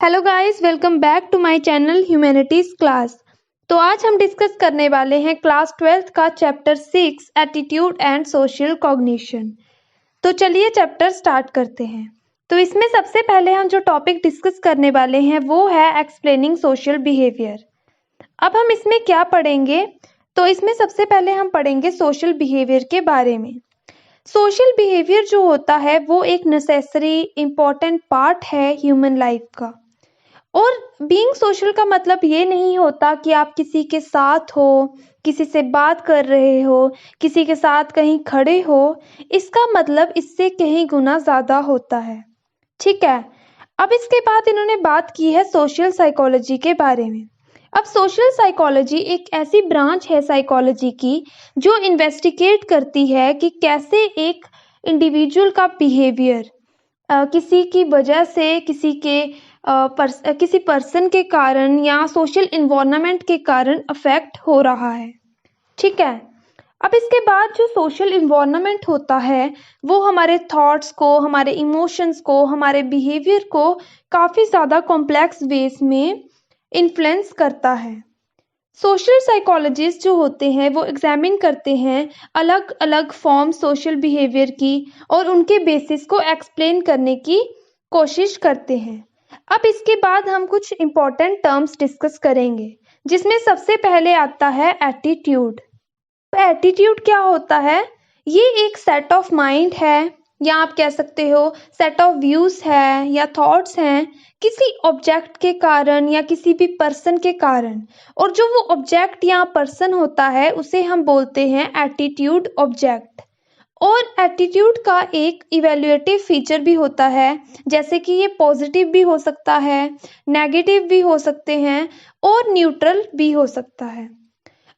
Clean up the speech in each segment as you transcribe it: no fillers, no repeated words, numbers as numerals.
Hello guys, welcome back to my channel humanities class. तो आज हम डिस्कस करने वाले हैं क्लास 12th का chapter 6 attitude and social cognition. तो चलिए चैप्टर स्टार्ट करते हैं। तो इसमें सबसे पहले हम जो टॉपिक डिस्कस करने वाले हैं वो है एक्सप्लेनिंग सोशल बिहेवियर। अब हम इसमें क्या पढ़ेंगे? तो इसमें सबसे पहले हम पढ़ेंगे सोशल बिहेवियर के बारे में। सोशल बिहेवियर जो होता है वो एक नेसेसरी इम्पॉर्टेंट पार्ट है ह्यूमन लाइफ का। और बीइंग सोशल का मतलब ये नहीं होता कि आप किसी के साथ हो, किसी से बात कर रहे हो, किसी के साथ कहीं खड़े हो। इसका मतलब इससे कहीं गुना ज़्यादा होता है। ठीक है। अब इसके बाद इन्होंने बात की है सोशल साइकोलॉजी के बारे में। अब सोशल साइकोलॉजी एक ऐसी ब्रांच है साइकोलॉजी की जो इन्वेस्टिगेट करती है कि कैसे एक इंडिविजुअल का बिहेवियर किसी की वजह से किसी पर्सन के कारण या सोशल इन्वायरमेंट के कारण अफेक्ट हो रहा है। ठीक है। अब इसके बाद जो सोशल इन्वायरमेंट होता है वो हमारे थॉट्स को, हमारे इमोशंस को, हमारे बिहेवियर को काफ़ी ज़्यादा कॉम्प्लेक्स वेज में इन्फ्लुएंस करता है। सोशल साइकोलॉजिस्ट जो होते हैं वो एग्जामिन करते हैं अलग अलग फॉर्म सोशल बिहेवियर की और उनके बेसिस को एक्सप्लेन करने की कोशिश करते हैं। अब इसके बाद हम कुछ इम्पोर्टेंट टर्म्स डिस्कस करेंगे जिसमें सबसे पहले आता है एटीट्यूड। तो एटीट्यूड क्या होता है? ये एक सेट ऑफ माइंड है या आप कह सकते हो सेट ऑफ व्यूज है या थॉट्स हैं किसी ऑब्जेक्ट के कारण या किसी भी पर्सन के कारण। और जो वो ऑब्जेक्ट या पर्सन होता है उसे हम बोलते हैं एटीट्यूड ऑब्जेक्ट। और एटीट्यूड का एक इवैल्यूएटिव फीचर भी होता है, जैसे कि ये पॉजिटिव भी हो सकता है, नेगेटिव भी हो सकते हैं और न्यूट्रल भी हो सकता है।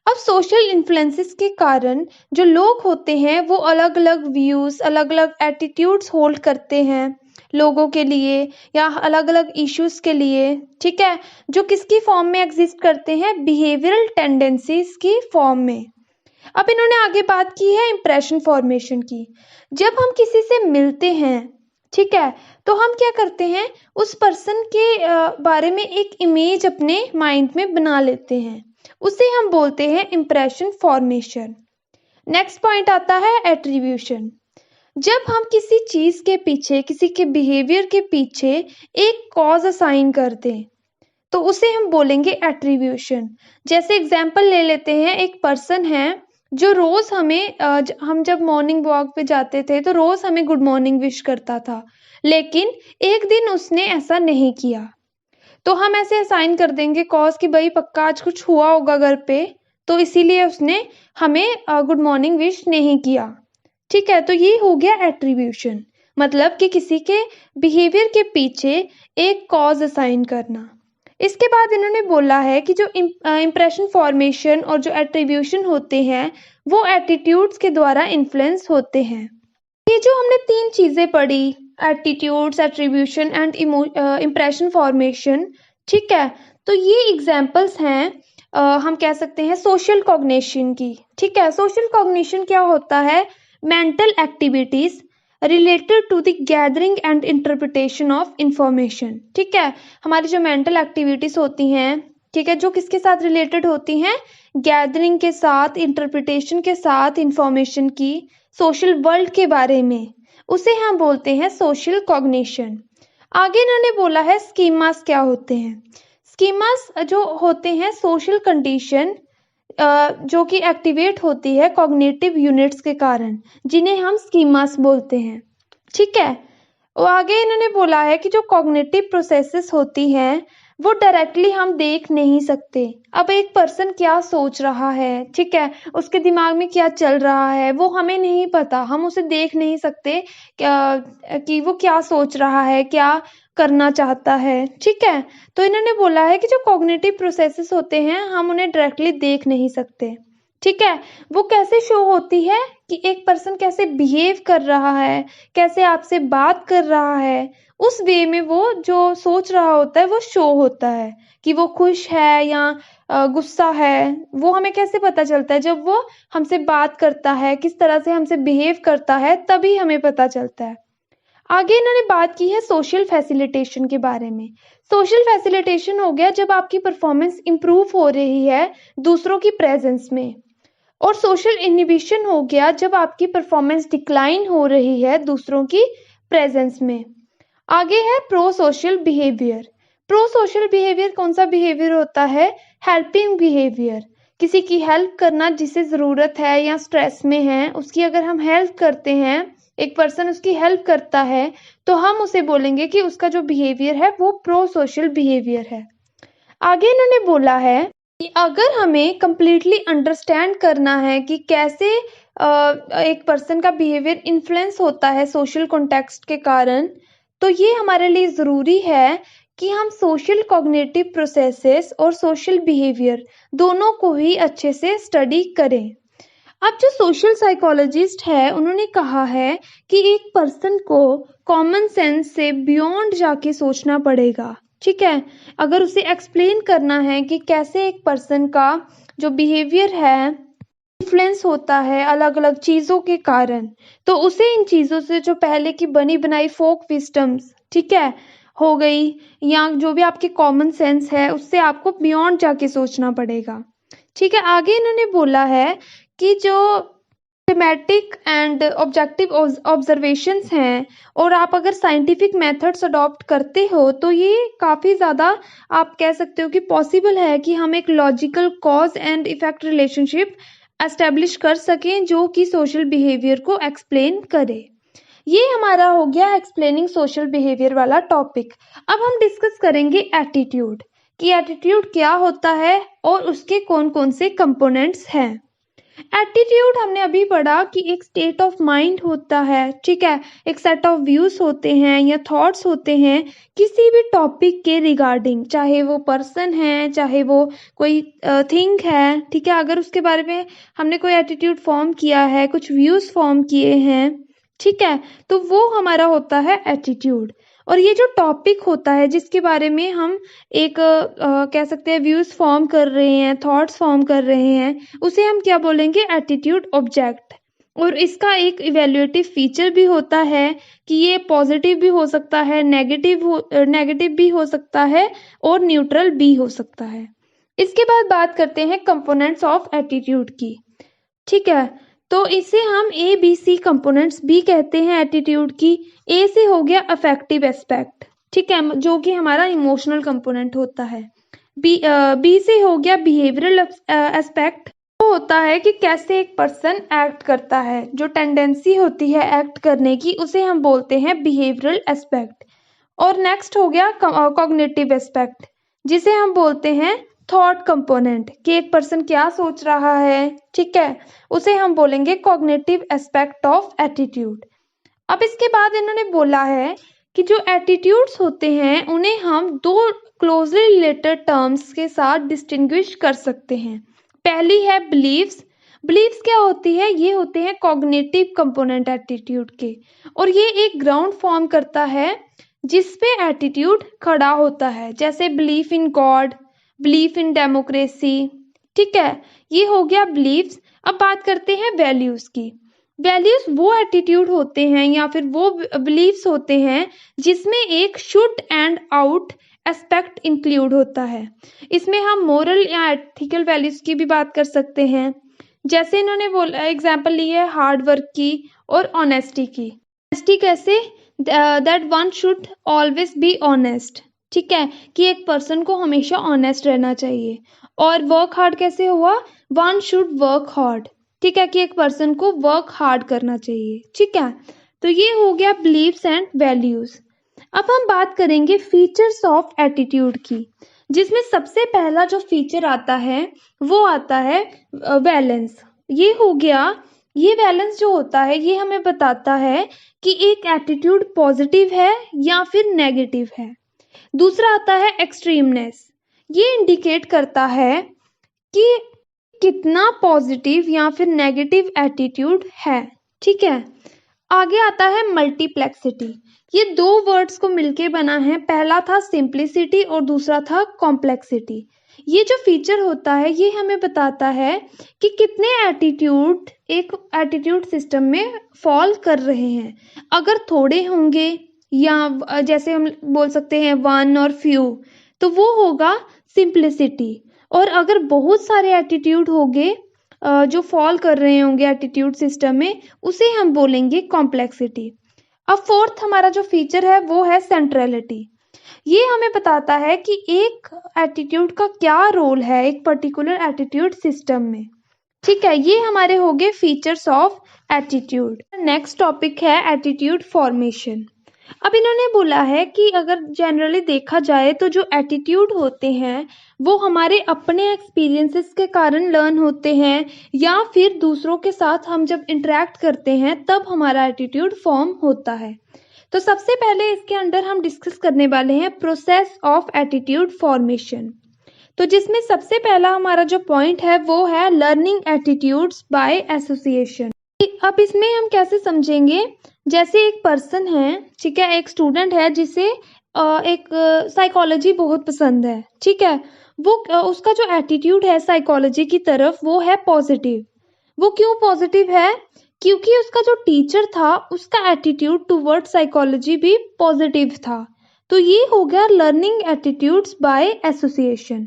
अब सोशल इन्फ्लुएंसेस के कारण जो लोग होते हैं वो अलग अलग व्यूज़, अलग अलग एटीट्यूड्स होल्ड करते हैं लोगों के लिए या अलग अलग इश्यूज के लिए। ठीक है। जो किसकी फॉर्म में एग्जिस्ट करते हैं? बिहेवियरल टेंडेंसीज की फॉर्म में। अब इन्होंने आगे बात की है इम्प्रेशन फॉर्मेशन की। जब हम किसी से मिलते हैं, ठीक है, तो हम क्या करते हैं? उस पर्सन के बारे में एक इमेज अपने माइंड में बना लेते हैं, उसे हम बोलते हैं इम्प्रेशन फॉर्मेशन। नेक्स्ट पॉइंट आता है एट्रीब्यूशन। जब हम किसी चीज के पीछे, किसी के बिहेवियर के पीछे एक कॉज असाइन कर दें तो उसे हम बोलेंगे एट्रीब्यूशन। जैसे एग्जाम्पल ले लेते हैं, एक पर्सन है जो रोज हमें हम जब मॉर्निंग वॉक पे जाते थे तो रोज हमें गुड मॉर्निंग विश करता था, लेकिन एक दिन उसने ऐसा नहीं किया तो हम ऐसे असाइन कर देंगे कॉज कि भाई पक्का आज कुछ हुआ होगा घर पे, तो इसीलिए उसने हमें गुड मॉर्निंग विश नहीं किया। ठीक है। तो ये हो गया एट्रीब्यूशन, मतलब कि किसी के बिहेवियर के पीछे एक कॉज असाइन करना। इसके बाद इन्होंने बोला है कि जो इम्प्रेशन फॉर्मेशन और जो एट्रीब्यूशन होते हैं वो एटीट्यूड्स के द्वारा इन्फ्लुएंस होते हैं। ये जो हमने तीन चीज़ें पढ़ी, attitudes, attribution and impression formation, ठीक है, तो ये एग्जाम्पल्स हैं हम कह सकते हैं सोशल कॉग्निशन की। ठीक है। सोशल कॉग्निशन क्या होता है? Mental activities related to the gathering and interpretation of information. ठीक है। हमारी जो मेंटल एक्टिविटीज होती हैं, ठीक है, जो किसके साथ रिलेटेड होती हैं? गैदरिंग के साथ, इंटरप्रिटेशन के साथ, इंफॉर्मेशन की, सोशल वर्ल्ड के बारे में, उसे हम बोलते हैं सोशल कॉग्निशन। आगे इन्होंने बोला है स्कीमास क्या होते हैं। स्कीमास जो होते हैं सोशल कंडीशन जो कि एक्टिवेट होती है कॉग्निटिव यूनिट्स के कारण, जिन्हें हम स्कीमास बोलते हैं। ठीक है। और आगे इन्होंने बोला है कि जो कॉग्निटिव प्रोसेसेस होती हैं वो डायरेक्टली हम देख नहीं सकते। अब एक पर्सन क्या सोच रहा है, ठीक है, उसके दिमाग में क्या चल रहा है वो हमें नहीं पता, हम उसे देख नहीं सकते कि वो क्या सोच रहा है, क्या करना चाहता है। ठीक है। तो इन्होंने बोला है कि जो कॉग्निटिव प्रोसेसेस होते हैं हम उन्हें डायरेक्टली देख नहीं सकते। ठीक है। वो कैसे शो होती है कि एक पर्सन कैसे बिहेव कर रहा है, कैसे आपसे बात कर रहा है, उस वे में वो जो सोच रहा होता है वो शो होता है कि वो खुश है या गुस्सा है। वो हमें कैसे पता चलता है? जब वो हमसे बात करता है, किस तरह से हमसे बिहेव करता है, तभी हमें पता चलता है। आगे इन्होंने बात की है सोशल फैसिलिटेशन के बारे में। सोशल फैसिलिटेशन हो गया जब आपकी परफॉर्मेंस इंप्रूव हो रही है दूसरों की प्रेजेंस में, और सोशल इनहिबिशन हो गया जब आपकी परफॉर्मेंस डिक्लाइन हो रही है दूसरों की प्रेजेंस में। आगे है pro social behaviour. Pro social behaviour कौन सा बिहेवियर होता है? Helping behaviour. किसी की हेल्प करना, जिसे ज़रूरत है या स्ट्रेस में है, उसकी अगर हम हेल्प करते हैं, एक पर्सन उसकी हेल्प करता है, तो हम उसे बोलेंगे कि उसका जो बिहेवियर है वो प्रो सोशल बिहेवियर है। आगे इन्होंने बोला है कि अगर हमें कंप्लीटली अंडरस्टैंड करना है कि कैसे एक पर्सन का बिहेवियर इन्फ्लुएंस होता है सोशल कॉन्टेक्स्ट के कारण, तो ये हमारे लिए ज़रूरी है कि हम सोशल कॉग्निटिव प्रोसेसेस और सोशल बिहेवियर दोनों को ही अच्छे से स्टडी करें। अब जो सोशल साइकोलॉजिस्ट है उन्होंने कहा है कि एक पर्सन को कॉमन सेंस से बियॉन्ड जाके सोचना पड़ेगा। ठीक है, अगर उसे एक्सप्लेन करना है कि कैसे एक पर्सन का जो बिहेवियर है इन्फ्लुएंस होता है अलग अलग चीज़ों के कारण, तो उसे इन चीज़ों से जो पहले की बनी बनाई फोक विस्टम्स, ठीक है, हो गई, या जो भी आपके कॉमन सेंस है, उससे आपको बियॉन्ड जाके सोचना पड़ेगा। ठीक है, आगे इन्होंने बोला है कि जो सिस्टेमैटिक एंड ऑब्जेक्टिव ऑब्जर्वेशंस हैं, और आप अगर साइंटिफिक मेथड्स अडॉप्ट करते हो, तो ये काफ़ी ज़्यादा आप कह सकते हो कि पॉसिबल है कि हम एक logical cause and effect relationship establish कर सकें जो कि सोशल बिहेवियर को एक्सप्लेन करे। ये हमारा हो गया एक्सप्लेनिंग सोशल बिहेवियर वाला टॉपिक। अब हम डिस्कस करेंगे एटीट्यूड, कि एटीट्यूड क्या होता है और उसके कौन कौन से कंपोनेंट्स हैं। एटीट्यूड हमने अभी पढ़ा कि एक स्टेट ऑफ माइंड होता है, ठीक है, एक सेट ऑफ व्यूज होते हैं या थॉट्स होते हैं किसी भी टॉपिक के रिगार्डिंग, चाहे वो पर्सन है, चाहे वो कोई थिंग है, ठीक है, अगर उसके बारे में हमने कोई एटीट्यूड फॉर्म किया है, कुछ व्यूज फॉर्म किए हैं, ठीक है, तो वो हमारा होता है एटीट्यूड। और ये जो टॉपिक होता है जिसके बारे में हम एक कह सकते हैं व्यूज फॉर्म कर रहे हैं, थॉट्स फॉर्म कर रहे हैं, उसे हम क्या बोलेंगे? Attitude object. और इसका एक इवेल्युएटिव फीचर भी होता है कि ये पॉजिटिव भी हो सकता है, नेगेटिव भी हो सकता है, और न्यूट्रल भी हो सकता है। इसके बाद बात करते हैं कंपोनेंट्स ऑफ एटीट्यूड की। ठीक है, तो इसे हम ए बी सी कंपोनेंट्स भी कहते हैं एटीट्यूड की। ए से हो गया अफेक्टिव एस्पेक्ट, ठीक है, जो कि हमारा इमोशनल कंपोनेंट होता है। बी से हो गया बिहेवियरल एस्पेक्ट, वो होता है कि कैसे एक पर्सन एक्ट करता है, जो टेंडेंसी होती है एक्ट करने की, उसे हम बोलते हैं बिहेवियरल एस्पेक्ट। और नेक्स्ट हो गया कॉग्निटिव एस्पेक्ट, जिसे हम बोलते हैं थॉट कंपोनेंट, कि एक पर्सन क्या सोच रहा है, ठीक है, उसे हम बोलेंगे कॉग्निटिव एस्पेक्ट ऑफ एटीट्यूड। अब इसके बाद इन्होंने बोला है कि जो एटीट्यूड्स होते हैं उन्हें हम दो क्लोजली रिलेटेड टर्म्स के साथ डिस्टिंग्विश कर सकते हैं। पहली है बिलीव्स। बिलीव्स क्या होती है? ये होते हैं कॉग्निटिव कंपोनेंट एटीट्यूड के, और ये एक ग्राउंड फॉर्म करता है जिस पे एटीट्यूड खड़ा होता है, जैसे belief in God, belief in democracy, ठीक है, ये हो गया बिलीव्स। अब बात करते हैं वैल्यूज की। वैल्यूज वो एटीट्यूड होते हैं या फिर वो बिलीव्स होते हैं जिसमें एक should and out aspect include होता है। इसमें हम मोरल या एथिकल वैल्यूज की भी बात कर सकते हैं, जैसे इन्होंने बोला एग्जाम्पल ली है हार्ड वर्क की और ऑनेस्टी की। ऑनेस्टी कैसे? That one should always be honest, ठीक है, कि एक पर्सन को हमेशा ऑनेस्ट रहना चाहिए। और वर्क हार्ड कैसे हुआ? वन शुड वर्क हार्ड, ठीक है, कि एक पर्सन को वर्क हार्ड करना चाहिए, ठीक है। तो ये हो गया बिलीव्स एंड वैल्यूज। अब हम बात करेंगे फीचर्स ऑफ एटीट्यूड की, जिसमें सबसे पहला जो फीचर आता है वो आता है बैलेंस। ये हो गया, ये बैलेंस जो होता है ये हमें बताता है कि एक एटीट्यूड पॉजिटिव है या फिर नेगेटिव है। दूसरा आता है एक्सट्रीमनेस, ये इंडिकेट करता है कि कितना पॉजिटिव या फिर नेगेटिव एटीट्यूड है, ठीक है। आगे आता है मल्टीप्लेक्सिटी, ये दो वर्ड्स को मिलके बना है। पहला था सिंप्लिसिटी और दूसरा था कॉम्प्लेक्सिटी। ये जो फीचर होता है ये हमें बताता है कि कितने एटीट्यूड एक एटीट्यूड सिस्टम में फॉल कर रहे हैं। अगर थोड़े होंगे या जैसे हम बोल सकते हैं वन और फ्यू, तो वो होगा सिंप्लिसिटी। और अगर बहुत सारे एटीट्यूड होंगे जो फॉल कर रहे होंगे एटीट्यूड सिस्टम में, उसे हम बोलेंगे कॉम्प्लेक्सिटी। अब फोर्थ हमारा जो फीचर है वो है सेंट्रलिटी। ये हमें बताता है कि एक एटीट्यूड का क्या रोल है एक पर्टिकुलर एटीट्यूड सिस्टम में। ठीक है, ये हमारे हो गए features of attitude. Next topic है एटीट्यूड फॉर्मेशन। अब इन्होंने बोला है कि अगर जनरली देखा जाए तो जो एटीट्यूड होते हैं वो हमारे अपने एक्सपीरियंसेस के कारण लर्न होते हैं, या फिर दूसरों के साथ हम जब इंटरेक्ट करते हैं तब हमारा एटीट्यूड फॉर्म होता है। तो सबसे पहले इसके अंदर हम डिस्कस करने वाले हैं प्रोसेस ऑफ एटीट्यूड फॉर्मेशन। तो जिसमें सबसे पहला हमारा जो पॉइंट है वो है लर्निंग एटीट्यूड्स बाय एसोसिएशन। अब इसमें हम कैसे समझेंगे, जैसे एक पर्सन है, ठीक है, एक स्टूडेंट है जिसे एक साइकोलॉजी बहुत पसंद है, ठीक है, वो उसका जो एटीट्यूड है साइकोलॉजी की तरफ वो है पॉजिटिव। वो क्यों पॉजिटिव है? क्योंकि उसका जो टीचर था उसका एटीट्यूड टुवर्ड साइकोलॉजी भी पॉजिटिव था। तो ये हो गया learning attitudes by association.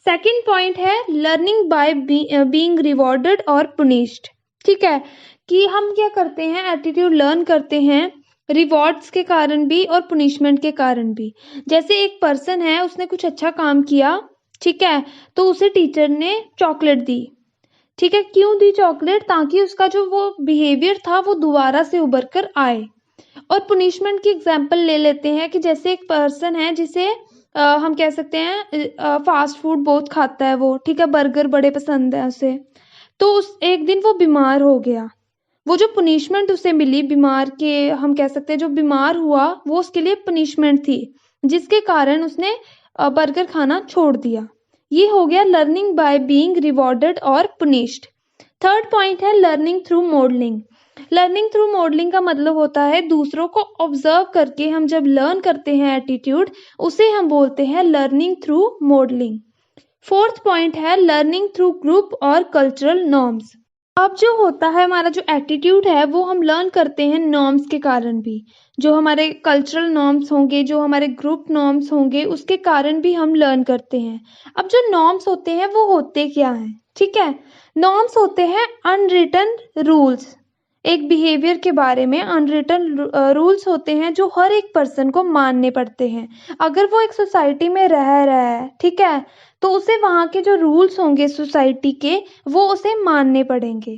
Second point है लर्निंग बाय बीइंग रिवॉर्डेड और पुनिश्ड। ठीक है, कि हम क्या करते हैं, एटीट्यूड लर्न करते हैं रिवॉर्ड्स के कारण भी और पुनिशमेंट के कारण भी। जैसे एक पर्सन है, उसने कुछ अच्छा काम किया, ठीक है, तो उसे टीचर ने चॉकलेट दी। ठीक है, क्यों दी चॉकलेट? ताकि उसका जो वो बिहेवियर था वो दोबारा से उभर कर आए। और पुनिशमेंट की एग्जांपल ले लेते हैं कि जैसे एक पर्सन है जिसे हम कह सकते हैं फास्ट फूड बहुत खाता है वो, ठीक है, बर्गर बड़े पसंद है उसे, तो उस एक दिन वो बीमार हो गया। वो जो पनिशमेंट उसे मिली बीमार के, हम कह सकते हैं जो बीमार हुआ वो उसके लिए पनिशमेंट थी, जिसके कारण उसने बर्गर खाना छोड़ दिया। ये हो गया लर्निंग बाय बीइंग रिवॉर्डेड और पुनिश्ड। थर्ड पॉइंट है learning through modelling. Learning through modelling का मतलब होता है दूसरों को ऑब्जर्व करके हम जब लर्न करते हैं एटीट्यूड, उसे हम बोलते हैं learning through modelling. Fourth point है लर्निंग थ्रू ग्रुप और कल्चरल नॉर्म्स। अब जो होता है हमारा जो एटीट्यूड है वो हम लर्न करते हैं नॉर्म्स के कारण भी। जो हमारे कल्चरल नॉर्म्स होंगे, जो हमारे ग्रुप नॉर्म्स होंगे, उसके कारण भी हम लर्न करते हैं। अब जो नॉर्म्स होते हैं वो होते क्या हैं? ठीक है, नॉर्म्स होते हैं अनरिटन रूल्स। एक बिहेवियर के बारे में अनरिटन रूल्स होते हैं जो हर एक पर्सन को मानने पड़ते हैं। अगर वो एक सोसाइटी में रह रहा है, ठीक है, तो उसे वहाँ के जो रूल्स होंगे सोसाइटी के वो उसे मानने पड़ेंगे।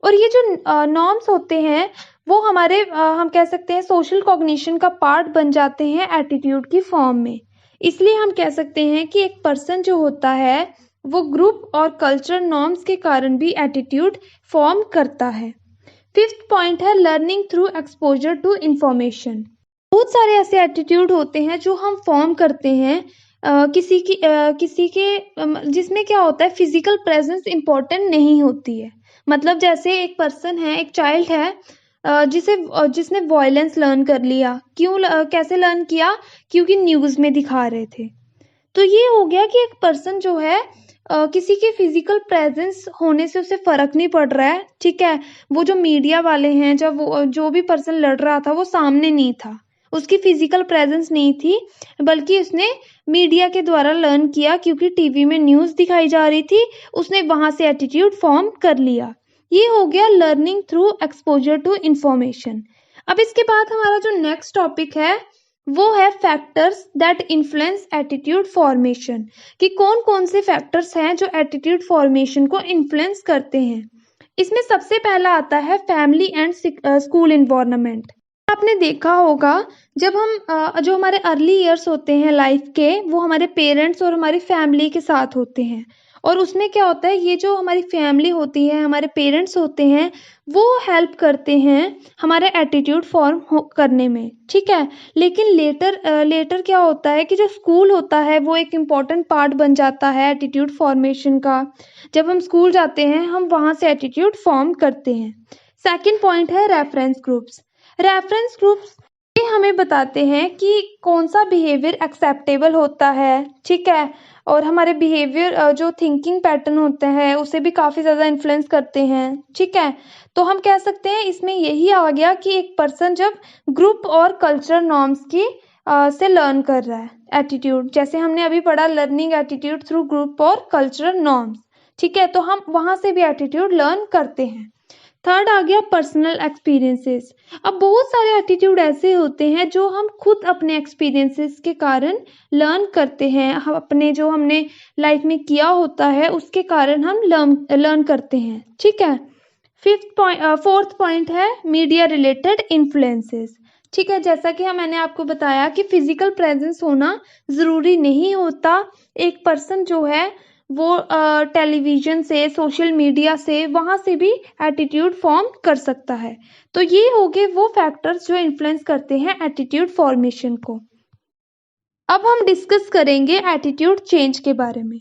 और ये जो नॉर्म्स होते हैं वो हमारे हम कह सकते हैं सोशल कॉग्निशन का पार्ट बन जाते हैं एटीट्यूड की फॉर्म में। इसलिए हम कह सकते हैं कि एक पर्सन जो होता है वो ग्रुप और कल्चरल नॉर्म्स के कारण भी एटीट्यूड फॉर्म करता है। फिफ्थ पॉइंट है learning through exposure to information. बहुत सारे ऐसे एटीट्यूड होते हैं जो हम फॉर्म करते हैं किसी के जिसमें क्या होता है फिजिकल प्रेजेंस इंपॉर्टेंट नहीं होती है। मतलब जैसे एक पर्सन है, एक चाइल्ड है जिसने वॉयलेंस लर्न कर लिया। कैसे लर्न किया? क्योंकि न्यूज़ में दिखा रहे थे। तो ये हो गया कि एक पर्सन जो है किसी के फिजिकल प्रेजेंस होने से उसे फर्क नहीं पड़ रहा है, ठीक है। वो जो मीडिया वाले हैं, जब वो जो भी पर्सन लड़ रहा था वो सामने नहीं था, उसकी फिजिकल प्रेजेंस नहीं थी, बल्कि उसने मीडिया के द्वारा लर्न किया क्योंकि टीवी में न्यूज़ दिखाई जा रही थी, उसने वहां से एटीट्यूड फॉर्म कर लिया। ये हो गया learning through exposure to information. अब इसके बाद हमारा जो नेक्स्ट टॉपिक है वो है factors that influence attitude formation, कि कौन कौन से फैक्टर्स हैं जो एटीट्यूड फॉर्मेशन को इन्फ्लुएंस करते हैं। इसमें सबसे पहला आता है फैमिली एंड स्कूल इन्वायरमेंट। आपने देखा होगा जब हम जो हमारे अर्ली ईयर्स होते हैं लाइफ के, वो हमारे पेरेंट्स और हमारी फैमिली के साथ होते हैं। और उसमें क्या होता है, ये जो हमारी फैमिली होती है, हमारे पेरेंट्स होते हैं, वो हेल्प करते हैं हमारे एटीट्यूड फॉर्म करने में, ठीक है। लेकिन लेटर क्या होता है कि जो स्कूल होता है वो एक इम्पॉर्टेंट पार्ट बन जाता है एटीट्यूड फॉर्मेशन का। जब हम स्कूल जाते हैं हम वहाँ से एटीट्यूड फॉर्म करते हैं। सेकंड पॉइंट है रेफरेंस ग्रुप्स। रेफरेंस ग्रुप्स ये हमें बताते हैं कि कौन सा बिहेवियर एक्सेप्टेबल होता है, ठीक है। और हमारे बिहेवियर जो थिंकिंग पैटर्न होते हैं उसे भी काफ़ी ज़्यादा इन्फ्लुएंस करते हैं, ठीक है। तो हम कह सकते हैं इसमें यही आ गया कि एक पर्सन जब ग्रुप और कल्चरल नॉर्म्स की से लर्न कर रहा है, एटीट्यूड, जैसे हमने अभी पढ़ा लर्निंग एटीट्यूड थ्रू ग्रुप और कल्चरल नॉर्म्स, ठीक है। तो हम वहाँ से भी एटीट्यूड लर्न करते हैं। थर्ड आ गया पर्सनल एक्सपीरियंसेस। अब बहुत सारे एटीट्यूड ऐसे होते हैं जो हम खुद अपने एक्सपीरियंसेस के कारण लर्न करते हैं, हम अपने जो हमने लाइफ में किया होता है उसके कारण हम लर्न करते हैं, ठीक है। फोर्थ पॉइंट है मीडिया रिलेटेड इन्फ्लुएंसेस, ठीक है। जैसा कि मैंने आपको बताया कि फिजिकल प्रेजेंस होना ज़रूरी नहीं होता, एक पर्सन जो है वो टेलीविज़न से, सोशल मीडिया से, वहाँ से भी एटीट्यूड फॉर्म कर सकता है। तो ये हो गए वो फैक्टर्स जो इन्फ्लुएंस करते हैं एटीट्यूड फॉर्मेशन को। अब हम डिस्कस करेंगे एटीट्यूड चेंज के बारे में।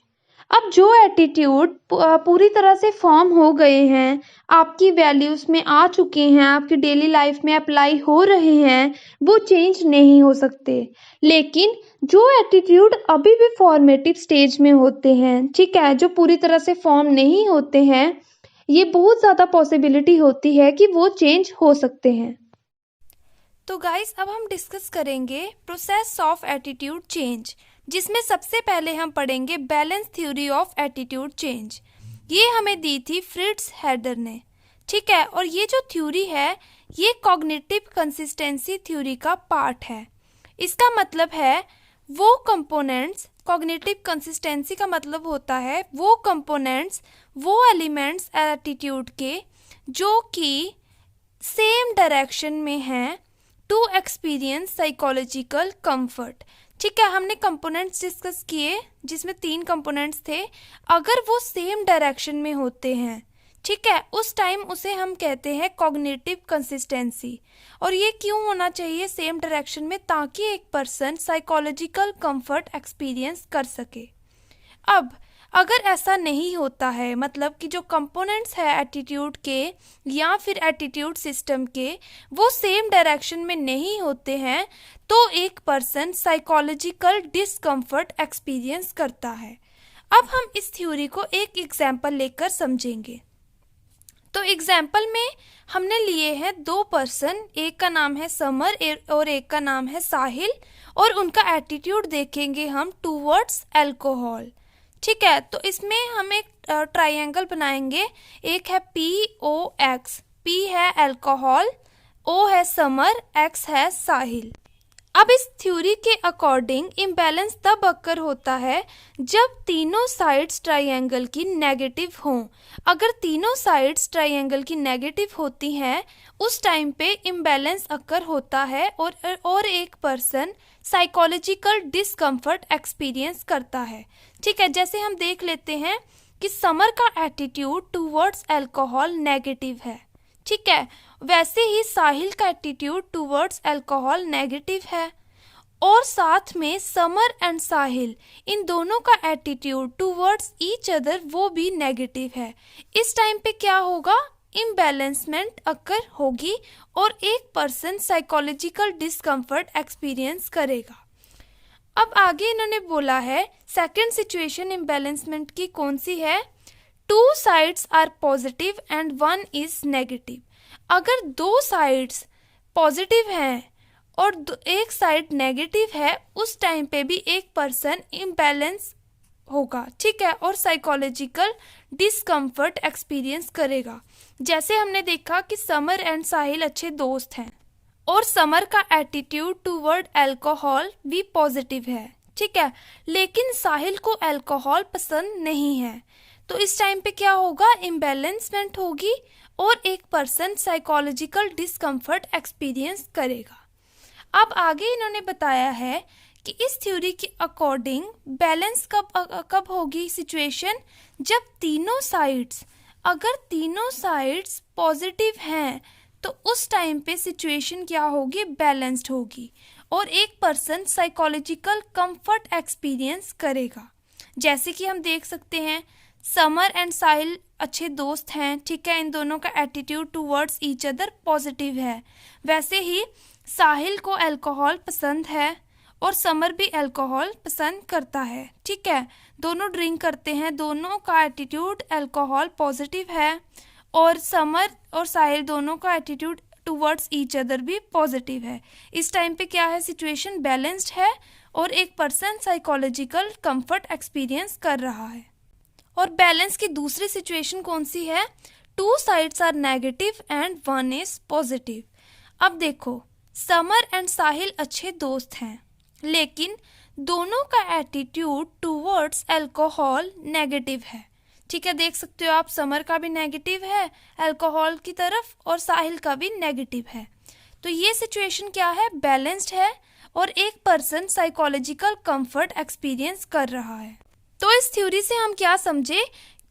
अब जो एटीट्यूड पूरी तरह से फॉर्म हो गए हैं, आपकी वैल्यूज़ में आ चुके हैं, आपकी डेली लाइफ में अप्लाई हो रहे हैं, वो चेंज नहीं हो सकते। लेकिन जो एटीट्यूड अभी भी फॉर्मेटिव स्टेज में होते हैं, ठीक है, जो पूरी तरह से फॉर्म नहीं होते हैं, ये बहुत ज़्यादा पॉसिबिलिटी होती है कि वो चेंज हो सकते हैं। तो गाइस अब हम डिस्कस करेंगे प्रोसेस ऑफ एटीट्यूड चेंज, जिसमें सबसे पहले हम पढ़ेंगे balance theory of attitude change. ये हमें दी थी फ्रिट्ज हैडर ने, ठीक है। और ये जो थ्योरी है ये कॉग्निटिव कंसिस्टेंसी थ्योरी का पार्ट है। इसका मतलब है वो कंपोनेंट्स, कॉग्निटिव कंसिस्टेंसी का मतलब होता है वो कंपोनेंट्स, वो एलिमेंट्स एटीट्यूड के जो कि सेम डायरेक्शन में हैं टू एक्सपीरियंस साइकोलॉजिकल कंफर्ट, ठीक है। हमने कंपोनेंट्स डिस्कस किए जिसमें 3 कंपोनेंट्स थे। अगर वो सेम डायरेक्शन में होते हैं, ठीक है, उस टाइम उसे हम कहते हैं कॉग्निटिव कंसिस्टेंसी। और ये क्यों होना चाहिए सेम डायरेक्शन में? ताकि एक पर्सन साइकोलॉजिकल कंफर्ट एक्सपीरियंस कर सके। अब अगर ऐसा नहीं होता है, मतलब कि जो कंपोनेंट्स है एटीट्यूड के या फिर एटीट्यूड सिस्टम के वो सेम डायरेक्शन में नहीं होते हैं, तो एक पर्सन साइकोलॉजिकल डिस्कम्फर्ट एक्सपीरियंस करता है। अब हम इस थ्योरी को एक एग्जाम्पल लेकर समझेंगे। तो एग्जाम्पल में हमने लिए हैं 2 पर्सन, एक का नाम है समर और एक का नाम है साहिल, और उनका एटीट्यूड देखेंगे हम टूवर्ड्स अल्कोहल, ठीक है। तो इसमें हम एक ट्रायंगल बनाएंगे, एक है POX, P है अल्कोहल, O है समर, X है साहिल। अब इस थ्योरी के अकॉर्डिंग इम्बैलेंस तब अक्कर होता है जब तीनों साइड्स ट्रायंगल की नेगेटिव हों। अगर तीनों साइड्स ट्रायंगल की नेगेटिव होती हैं उस टाइम पे इम्बैलेंस अक्कर होता है और एक पर्सन साइकोलॉजिकल डिस्कम्फर्ट एक्सपीरियंस करता है, ठीक है। जैसे हम देख लेते हैं कि समर का एटीट्यूड टूवर्ड्स अल्कोहल नेगेटिव है, ठीक है। वैसे ही साहिल का एटीट्यूड टूवर्ड्स अल्कोहल नेगेटिव है, और साथ में समर एंड साहिल इन दोनों का एटीट्यूड टूवर्ड्स ईच अदर वो भी नेगेटिव है। इस टाइम पे क्या होगा? इम्बैलेंसमेंट अक्कर होगी और एक पर्सन साइकोलॉजिकल डिस्कम्फर्ट एक्सपीरियंस करेगा। अब आगे इन्होंने बोला है सेकंड सिचुएशन इम्बैलेंसमेंट की कौन सी है? 2 sides are positive and 1 is negative. अगर 2 साइड्स पॉजिटिव हैं और एक साइड नेगेटिव है उस टाइम पे भी एक पर्सन इम्बैलेंस होगा, ठीक है, और साइकोलॉजिकल डिस्कम्फर्ट एक्सपीरियंस करेगा। जैसे हमने देखा कि समर एंड साहिल अच्छे दोस्त हैं और समर का एटीट्यूड टूवर्ड अल्कोहल भी पॉजिटिव है, ठीक है, लेकिन साहिल को अल्कोहल पसंद नहीं है। तो इस टाइम पे क्या होगा? इम्बैलेंसमेंट होगी और एक पर्सन साइकोलॉजिकल डिस्कम्फर्ट एक्सपीरियंस करेगा। अब आगे इन्होंने बताया है कि इस थ्योरी के अकॉर्डिंग बैलेंस कब होगी सिचुएशन? जब तीनों साइड्स, अगर तीनों साइड्स पॉजिटिव हैं तो उस टाइम पे सिचुएशन क्या होगी? बैलेंस्ड होगी और एक पर्सन साइकोलॉजिकल कंफर्ट एक्सपीरियंस करेगा। जैसे कि हम देख सकते हैं समर एंड साहिल अच्छे दोस्त हैं, ठीक है, इन दोनों का attitude towards each other positive है। वैसे ही साहिल को अल्कोहल पसंद है और समर भी अल्कोहल पसंद करता है। ठीक है, दोनों ड्रिंक करते हैं, दोनों का एटीट्यूड अल्कोहल पॉजिटिव है और समर और साहिल दोनों का एटीट्यूड टुवर्ड्स ईच अदर भी पॉजिटिव है। इस टाइम पे क्या है, सिचुएशन बैलेंस्ड है और एक पर्सन साइकोलॉजिकल कंफर्ट एक्सपीरियंस कर रहा है। और बैलेंस की दूसरी सिचुएशन कौन सी है, 2 sides are negative and 1 is positive. अब देखो, समर एंड साहिल अच्छे दोस्त हैं, लेकिन दोनों का एटीट्यूड टुवर्ड्स अल्कोहल नेगेटिव है। ठीक है, देख सकते हो आप, समर का भी नेगेटिव है अल्कोहल की तरफ और साहिल का भी नेगेटिव है। तो ये सिचुएशन क्या है, बैलेंस्ड है और एक पर्सन साइकोलॉजिकल कंफर्ट एक्सपीरियंस कर रहा है। तो इस थ्योरी से हम क्या समझे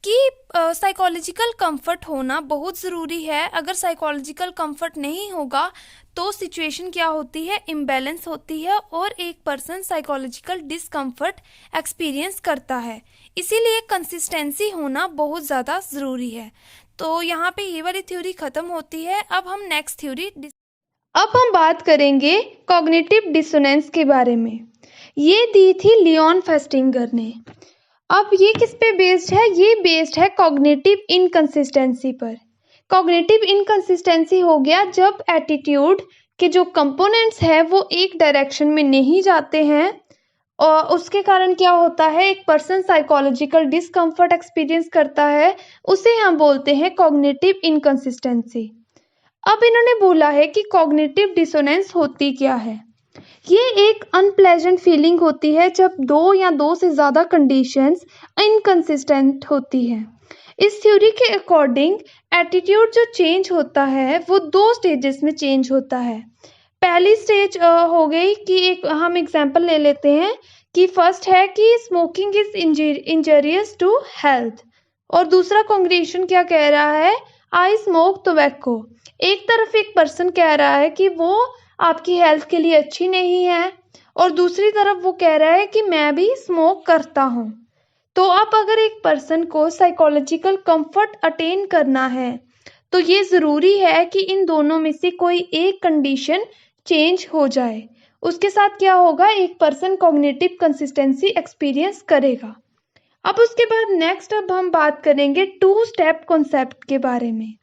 कि साइकोलॉजिकल कंफर्ट होना बहुत ज़रूरी है। अगर साइकोलॉजिकल कंफर्ट नहीं होगा तो सिचुएशन क्या होती है, इम्बैलेंस होती है और एक पर्सन साइकोलॉजिकल डिस्कम्फर्ट एक्सपीरियंस करता है। इसीलिए कंसिस्टेंसी होना बहुत ज़्यादा ज़रूरी है। तो यहाँ पे ये वाली थ्योरी ख़त्म होती है। अब हम नेक्स्ट थ्योरी अब हम बात करेंगे कॉग्निटिव डिसोनेंस के बारे में। ये दी थी लियोन फेस्टिंगर ने। अब ये किस पे बेस्ड है, ये बेस्ड है कॉग्निटिव इनकंसिस्टेंसी पर। कॉग्निटिव इनकंसिस्टेंसी हो गया जब एटीट्यूड के जो कंपोनेंट्स है वो एक डायरेक्शन में नहीं जाते हैं और उसके कारण क्या होता है, एक पर्सन साइकोलॉजिकल डिस्कम्फर्ट एक्सपीरियंस करता है, उसे हम बोलते हैं कॉग्निटिव इनकंसिस्टेंसी। अब इन्होंने बोला है कि कॉग्निटिव डिसोनेंस होती क्या है। ये एक अनप्लेजेंट फीलिंग होती है जब 2 या 2 से ज़्यादा कंडीशंस इनकंसिस्टेंट होती हैं। इस थ्योरी के अकॉर्डिंग एटीट्यूड जो चेंज होता है वो 2 स्टेजेस में चेंज होता है। पहली स्टेज हो गई कि एक हम एग्जांपल ले लेते हैं कि फर्स्ट है कि smoking is injurious to health और दूसरा कॉन्ग्रेशन क्या कह रहा है, आई स्मोक टोबैको। एक तरफ एक पर्सन कह रहा है कि वो आपकी हेल्थ के लिए अच्छी नहीं है और दूसरी तरफ वो कह रहा है कि मैं भी स्मोक करता हूँ। तो अब अगर एक पर्सन को साइकोलॉजिकल कंफर्ट अटेन करना है तो ये ज़रूरी है कि इन दोनों में से कोई एक कंडीशन चेंज हो जाए। उसके साथ क्या होगा, एक पर्सन कॉग्निटिव कंसिस्टेंसी एक्सपीरियंस करेगा। अब उसके बाद नेक्स्ट अब हम बात करेंगे 2 स्टेप कॉन्सेप्ट के बारे में।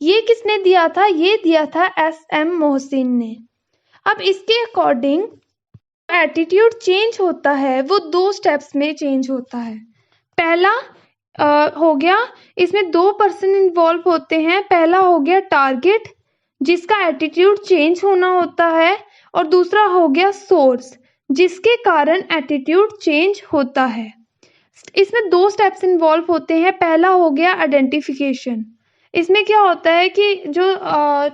ये किसने दिया था, ये दिया था SM मोहसिन ने। अब इसके अकॉर्डिंग एटीट्यूड चेंज होता है वो 2 स्टेप्स में चेंज होता है। पहला हो गया, इसमें 2 पर्सन इन्वॉल्व होते हैं। पहला हो गया टारगेट जिसका एटीट्यूड चेंज होना होता है और दूसरा हो गया सोर्स जिसके कारण एटीट्यूड चेंज होता है। इसमें 2 स्टेप्स इन्वॉल्व होते हैं। पहला हो गया आइडेंटिफिकेशन। इसमें क्या होता है कि जो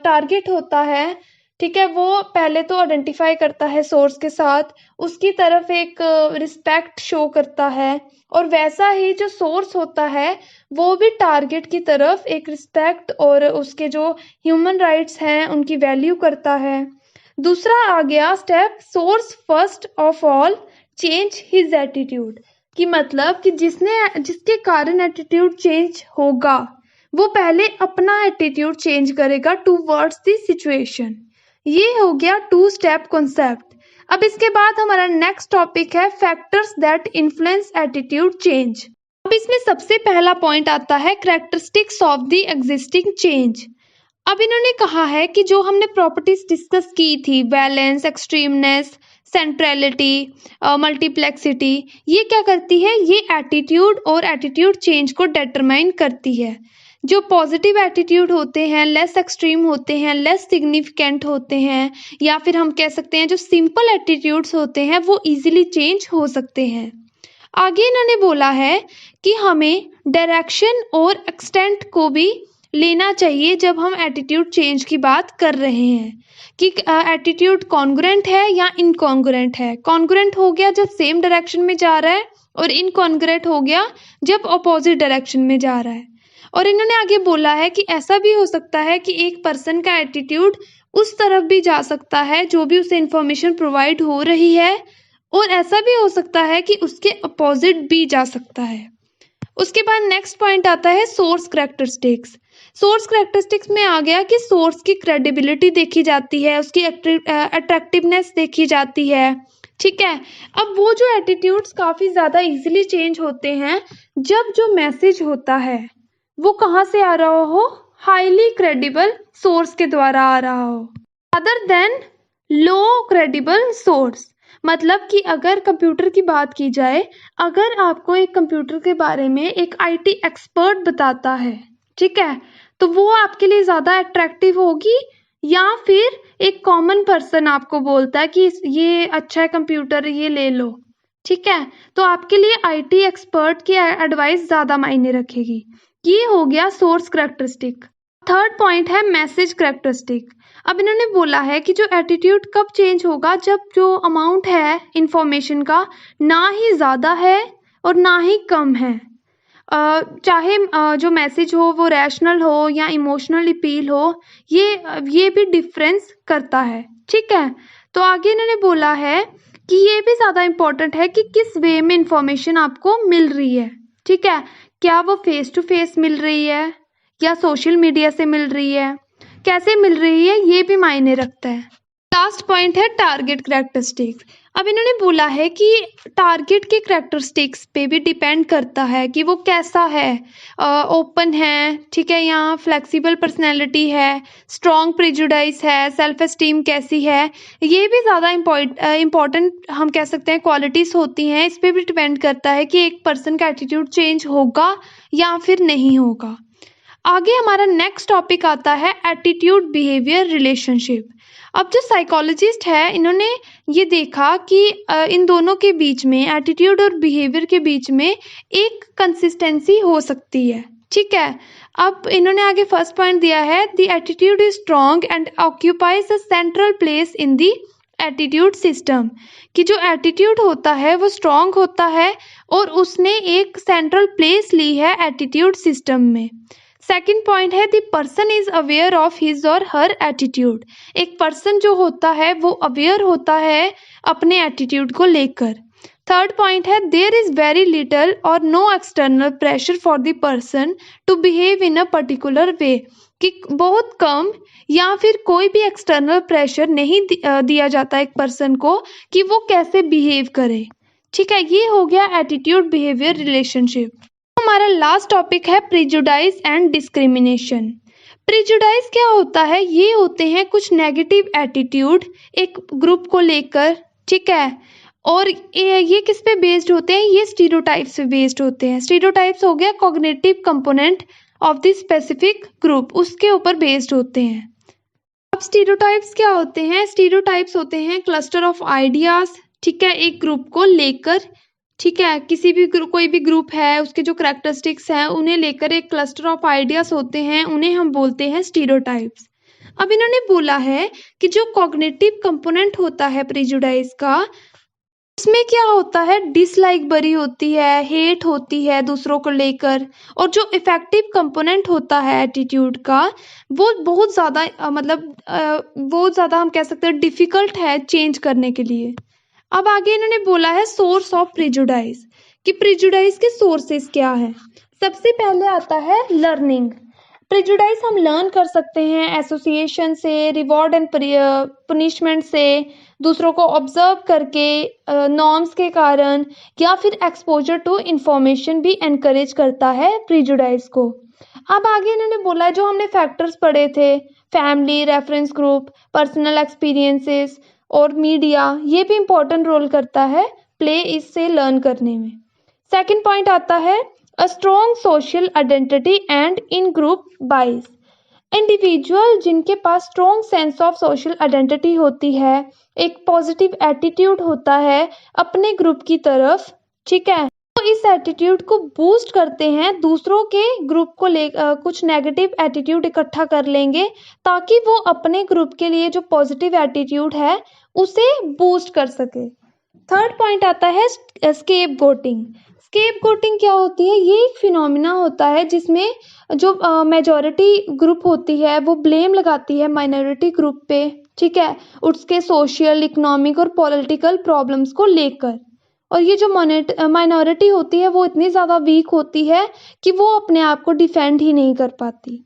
टारगेट होता है, ठीक है, वो पहले तो आइडेंटिफाई करता है सोर्स के साथ, उसकी तरफ एक रिस्पेक्ट शो करता है और वैसा ही जो सोर्स होता है वो भी टारगेट की तरफ एक रिस्पेक्ट और उसके जो ह्यूमन राइट्स हैं उनकी वैल्यू करता है। दूसरा आ गया step, source first of all change his attitude, कि मतलब कि जिसके कारण एटीट्यूड चेंज होगा वो पहले अपना एटीट्यूड चेंज करेगा टूवर्ड्स द सिचुएशन। ये हो गया 2 स्टेप कॉन्सेप्ट। अब इसके बाद हमारा नेक्स्ट टॉपिक है factors that influence attitude change. अब इसमें सबसे पहला पॉइंट आता है characteristics of the existing change. अब इन्होंने कहा है कि जो हमने प्रॉपर्टीज डिस्कस की थी, बैलेंस, एक्सट्रीमनेस, सेंट्रलिटी, मल्टीप्लेक्सिटी, ये क्या करती है, ये एटीट्यूड और एटीट्यूड चेंज को डिटरमाइन करती है। जो पॉजिटिव एटीट्यूड होते हैं लेस एक्सट्रीम होते हैं, लेस सिग्निफिकेंट होते हैं, या फिर हम कह सकते हैं जो सिंपल एटीट्यूड्स होते हैं वो इजीली चेंज हो सकते हैं। आगे इन्होंने बोला है कि हमें डायरेक्शन और एक्सटेंट को भी लेना चाहिए जब हम एटीट्यूड चेंज की बात कर रहे हैं कि एटीट्यूड कॉन्ग्रुएंट है या इनकॉन्ग्रुएंट है। कॉन्ग्रुएंट हो गया जब सेम डायरेक्शन में जा रहा है और इनकॉन्ग्रुएंट हो गया जब अपोजिट डायरेक्शन में जा रहा है। और इन्होंने आगे बोला है कि ऐसा भी हो सकता है कि एक पर्सन का एटीट्यूड उस तरफ भी जा सकता है जो भी उसे इंफॉर्मेशन प्रोवाइड हो रही है, और ऐसा भी हो सकता है कि उसके अपोजिट भी जा सकता है। उसके बाद नेक्स्ट पॉइंट आता है सोर्स कैरेक्टरिस्टिक्स। सोर्स कैरेक्टरिस्टिक्स में आ गया कि सोर्स की क्रेडिबिलिटी देखी जाती है, उसकी अट्रैक्टिवनेस देखी जाती है, ठीक है। अब वो जो एटीट्यूड्स काफ़ी ज़्यादा इजीली चेंज होते हैं जब जो मैसेज होता है वो कहाँ से आ रहा हो, हाईली क्रेडिबल सोर्स के द्वारा आ रहा हो, other than low credible source. मतलब कि अगर कंप्यूटर की बात की जाए, अगर आपको एक कंप्यूटर के बारे में एक आईटी एक्सपर्ट बताता है, ठीक है, तो वो आपके लिए ज़्यादा अट्रैक्टिव होगी, या फिर एक कॉमन पर्सन आपको बोलता है कि ये अच्छा है कंप्यूटर, ये ले लो, ठीक है, तो आपके लिए आईटी एक्सपर्ट की एडवाइस ज़्यादा मायने रखेगी। ये हो गया सोर्स कैरेक्टरिस्टिक। थर्ड पॉइंट है मैसेज कैरेक्टरिस्टिक। अब इन्होंने बोला है कि जो एटीट्यूड कब चेंज होगा, जब जो अमाउंट है इंफॉर्मेशन का ना ही ज़्यादा है और ना ही कम है। चाहे जो मैसेज हो वो रैशनल हो या इमोशनल अपील हो, ये भी डिफरेंस करता है, ठीक है। तो आगे इन्होंने बोला है कि ये भी ज़्यादा इम्पोर्टेंट है कि किस वे में इंफॉर्मेशन आपको मिल रही है, ठीक है। क्या वो फेस टू फेस मिल रही है या सोशल मीडिया से मिल रही है, कैसे मिल रही है, ये भी मायने रखता है। लास्ट पॉइंट है टारगेट कैरेक्टरिस्टिक्स। अब इन्होंने बोला है कि टारगेट के कैरेक्टरिस्टिक्स पे भी डिपेंड करता है कि वो कैसा है, ओपन है, ठीक है, या फ्लेक्सिबल पर्सनैलिटी है, स्ट्रॉन्ग प्रेजुडाइज है, सेल्फ एस्टीम कैसी है, ये भी ज़्यादा इम्पॉर्टेंट हम कह सकते हैं क्वालिटीज़ होती हैं। इस पर भी डिपेंड करता है कि एक पर्सन का एटीट्यूड चेंज होगा या फिर नहीं होगा। आगे हमारा नेक्स्ट टॉपिक आता है एटीट्यूड बिहेवियर रिलेशनशिप। अब जो साइकोलॉजिस्ट है इन्होंने ये देखा कि इन दोनों के बीच में, एटीट्यूड और बिहेवियर के बीच में एक कंसिस्टेंसी हो सकती है, ठीक है। अब इन्होंने आगे फर्स्ट पॉइंट दिया है, the attitude is strong and occupies a central place in the attitude system. कि जो एटीट्यूड होता है वो स्ट्रॉन्ग होता है और उसने एक सेंट्रल प्लेस ली है एटीट्यूड सिस्टम में। सेकेंड पॉइंट है the person is aware of his और हर एटीट्यूड। एक पर्सन जो होता है वो अवेयर होता है अपने एटीट्यूड को लेकर। थर्ड पॉइंट है देयर इज वेरी लिटल और no external pressure for the person to behave in a particular way. कि बहुत कम या फिर कोई भी एक्सटर्नल प्रेशर नहीं दिया जाता एक पर्सन को कि वो कैसे बिहेव करे, ठीक है। ये हो गया एटीट्यूड बिहेवियर रिलेशनशिप। हमारा लास्ट टॉपिक है प्रिजुडाइज एंड डिस्क्रिमिनेशन। प्रिजुडाइज क्या होता है, ये होते हैं कुछ नेगेटिव एटीट्यूड एक ग्रुप को लेकर, ठीक है, और ये किस पे बेस्ड होते हैं, ये स्टीरियोटाइप्स पे बेस्ड होते हैं। स्टीरियोटाइप्स हो गया cognitive component of the specific group, उसके ऊपर बेस्ड होते हैं। अब स्टीरियोटाइप्स क्या होते हैं, स्टीरियोटाइप्स होते हैं क्लस्टर ऑफ आइडियाज, ठीक है, एक ग्रुप को लेकर, ठीक है, किसी भी कोई भी ग्रुप है उसके जो करैक्टरिस्टिक्स हैं उन्हें लेकर एक क्लस्टर ऑफ आइडियाज होते हैं, उन्हें हम बोलते हैं स्टीरियोटाइप्स। अब इन्होंने बोला है कि जो कॉग्निटिव कंपोनेंट होता है प्रेजुडाइज का, उसमें क्या होता है, डिसलाइक बरी होती है, हेट होती है दूसरों को लेकर, और जो इफेक्टिव कंपोनेंट होता है एटीट्यूड का वो बहुत ज़्यादा बहुत ज़्यादा हम कह सकते हैं डिफ़िकल्ट है चेंज करने के लिए। अब आगे इन्होंने बोला है सोर्स ऑफ प्रेजुडाइज, कि प्रेजुडाइज के सोर्सेस क्या है। सबसे पहले आता है लर्निंग। प्रेजुडाइज हम लर्न कर सकते हैं एसोसिएशन से, रिवॉर्ड एंड पनिशमेंट से, दूसरों को ऑब्जर्व करके, नॉर्म्स के कारण, या फिर एक्सपोजर टू इंफॉर्मेशन भी एनकरेज करता है प्रेजुडाइज को। अब आगे इन्होंने बोला है जो हमने फैक्टर्स पढ़े थे, family, reference group, personal experiences और मीडिया, ये भी इम्पोर्टेंट रोल करता है प्ले इससे लर्न करने में। सेकंड पॉइंट आता है a strong social identity and in group bias. Individual जिनके पास strong sense of social identity होती है, एक पॉजिटिव एटीट्यूड होता है अपने ग्रुप की तरफ, ठीक है, तो इस एटीट्यूड को बूस्ट करते हैं, दूसरों के ग्रुप को ले कुछ नेगेटिव एटीट्यूड इकट्ठा कर लेंगे ताकि वो अपने ग्रुप के लिए जो पॉजिटिव एटीट्यूड है उसे बूस्ट कर सके। थर्ड पॉइंट आता है स्केप गोटिंग। स्केप गोटिंग क्या होती है, ये एक फिनोमिना होता है जिसमें जो मेजॉरिटी ग्रुप होती है वो ब्लेम लगाती है माइनॉरिटी ग्रुप पे, ठीक है, उसके सोशल, इकोनॉमिक और पॉलिटिकल प्रॉब्लम्स को लेकर। और ये जो माइनॉरिटी होती है वो इतनी ज़्यादा वीक होती है कि वो अपने आप को डिफेंड ही नहीं कर पाती।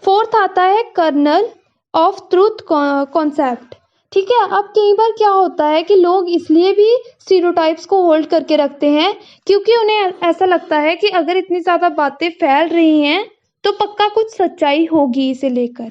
फोर्थ आता है कर्नल ऑफ ट्रूथ कॉन्सेप्ट। ठीक है, अब कई बार क्या होता है कि लोग इसलिए भी स्टीरियोटाइप्स को होल्ड करके रखते हैं क्योंकि उन्हें ऐसा लगता है कि अगर इतनी ज़्यादा बातें फैल रही हैं तो पक्का कुछ सच्चाई होगी इसे लेकर।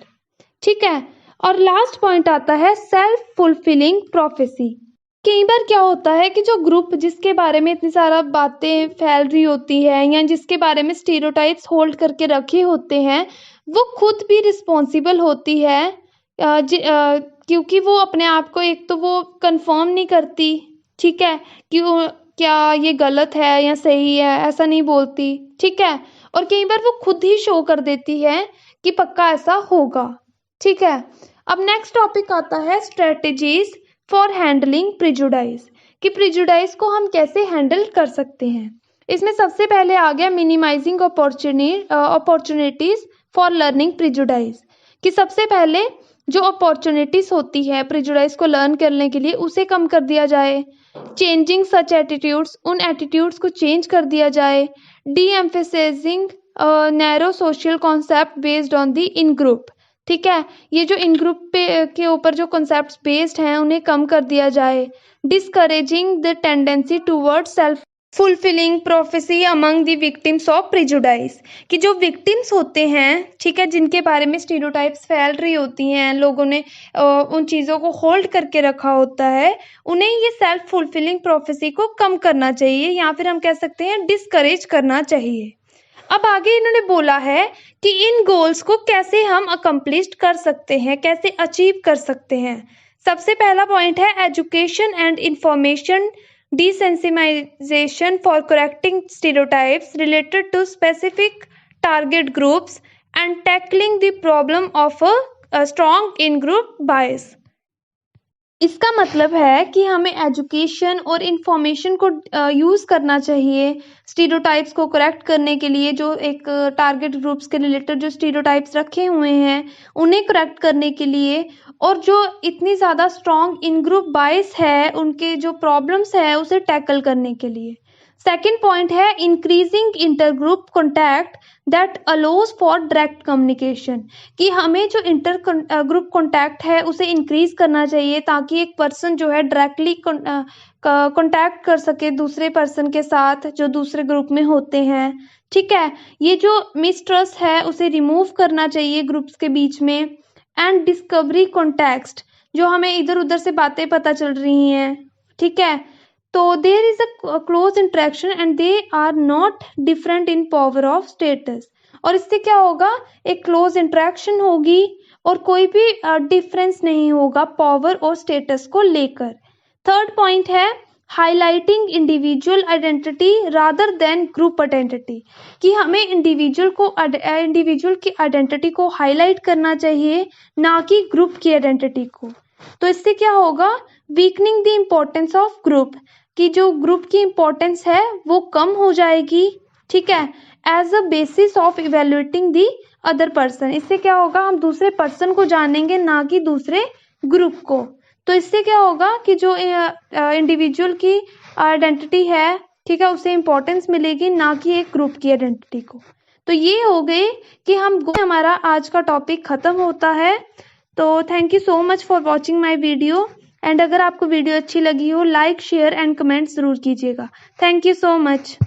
ठीक है, और लास्ट पॉइंट आता है सेल्फ फुलफिलिंग प्रोफेसी। कई बार क्या होता है कि जो ग्रुप जिसके बारे में इतनी सारा बातें फैल रही होती है या जिसके बारे में स्टीरियोटाइप्स होल्ड करके रखे होते हैं वो खुद भी रिस्पॉन्सिबल होती है क्योंकि वो अपने आप को एक तो वो कंफर्म नहीं करती, ठीक है, क्यों क्या ये गलत है या सही है ऐसा नहीं बोलती। ठीक है, और कई बार वो खुद ही शो कर देती है कि पक्का ऐसा होगा। ठीक है, अब नेक्स्ट टॉपिक आता है स्ट्रेटजीज फॉर हैंडलिंग प्रिजुडाइज, कि प्रिजुडाइज को हम कैसे हैंडल कर सकते हैं। इसमें सबसे पहले आ गया minimizing opportunities for learning prejudice, कि सबसे पहले जो अपॉर्चुनिटीज होती है प्रिजुडाइज को लर्न करने के लिए उसे कम कर दिया जाए। चेंजिंग सच एटीट्यूड्स, उन एटीट्यूड्स को चेंज कर दिया जाए। D emphasizing narrow social concept based on the in group. ठीक है, ये जो इन ग्रुप पे के ऊपर जो कॉन्सेप्ट्स बेस्ड हैं उन्हें कम कर दिया जाए। Discouraging the tendency toward self fulfilling prophecy among the victims of prejudice, कि जो विक्टिम्स होते हैं, ठीक है, जिनके बारे में स्टीरियोटाइप्स फैल रही होती हैं, लोगों ने उन चीज़ों को होल्ड करके रखा होता है, उन्हें ये सेल्फ फुलफिलिंग प्रोफेसी को कम करना चाहिए या फिर हम कह सकते हैं डिस्करेज करना चाहिए। अब आगे इन्होंने बोला है कि इन गोल्स को कैसे हम अकम्प्लिश कर सकते हैं, कैसे अचीव कर सकते हैं। सबसे पहला पॉइंट है education and information desensitization for correcting stereotypes related to specific target groups and tackling the problem of a strong in-group bias। इसका मतलब है कि हमें एजुकेशन और इंफॉर्मेशन को यूज़ करना चाहिए स्टीरियोटाइप्स को करेक्ट करने के लिए। जो एक टारगेट ग्रुप्स के रिलेटेड जो स्टीरियोटाइप्स रखे हुए हैं उन्हें करेक्ट करने के लिए, और जो इतनी ज़्यादा स्ट्रॉन्ग इन ग्रुप बायस है उनके जो प्रॉब्लम्स है उसे टैकल करने के लिए। सेकेंड पॉइंट है increasing inter group contact that allows for direct communication, कि हमें जो इंटर ग्रुप कॉन्टैक्ट है उसे इंक्रीज करना चाहिए ताकि एक पर्सन जो है डायरेक्टली कॉन्टैक्ट कर सके दूसरे पर्सन के साथ जो दूसरे ग्रुप में होते हैं। ठीक है, ये जो मिसट्रस्ट है उसे रिमूव करना चाहिए ग्रुप्स के बीच में। एंड डिस्कवरी कॉन्टेक्स्ट, जो हमें इधर उधर से बातें पता चल रही हैं, ठीक है, तो there is a close interaction and they are not different in power of status, और इससे क्या होगा, एक क्लोज इंटरेक्शन होगी और कोई भी डिफरेंस नहीं होगा पावर और स्टेटस को लेकर। थर्ड पॉइंट है highlighting individual identity rather than group identity, कि हमें इंडिविजुअल की आइडेंटिटी को हाईलाइट करना चाहिए ना कि ग्रुप की आइडेंटिटी को। तो इससे क्या होगा, weakening the importance of group, कि जो ग्रुप की इम्पोर्टेंस है वो कम हो जाएगी। ठीक है, as a basis of evaluating the other person, इससे क्या होगा, हम दूसरे पर्सन को जानेंगे ना कि दूसरे ग्रुप को। तो इससे क्या होगा कि जो इंडिविजुअल की आइडेंटिटी है, ठीक है, उसे इम्पोर्टेंस मिलेगी ना कि एक ग्रुप की आइडेंटिटी को। तो ये हो गए कि हमारा आज का टॉपिक खत्म होता है। तो thank you so much for watching my video, and अगर आपको वीडियो अच्छी लगी हो लाइक शेयर एंड कमेंट ज़रूर कीजिएगा। Thank you so much.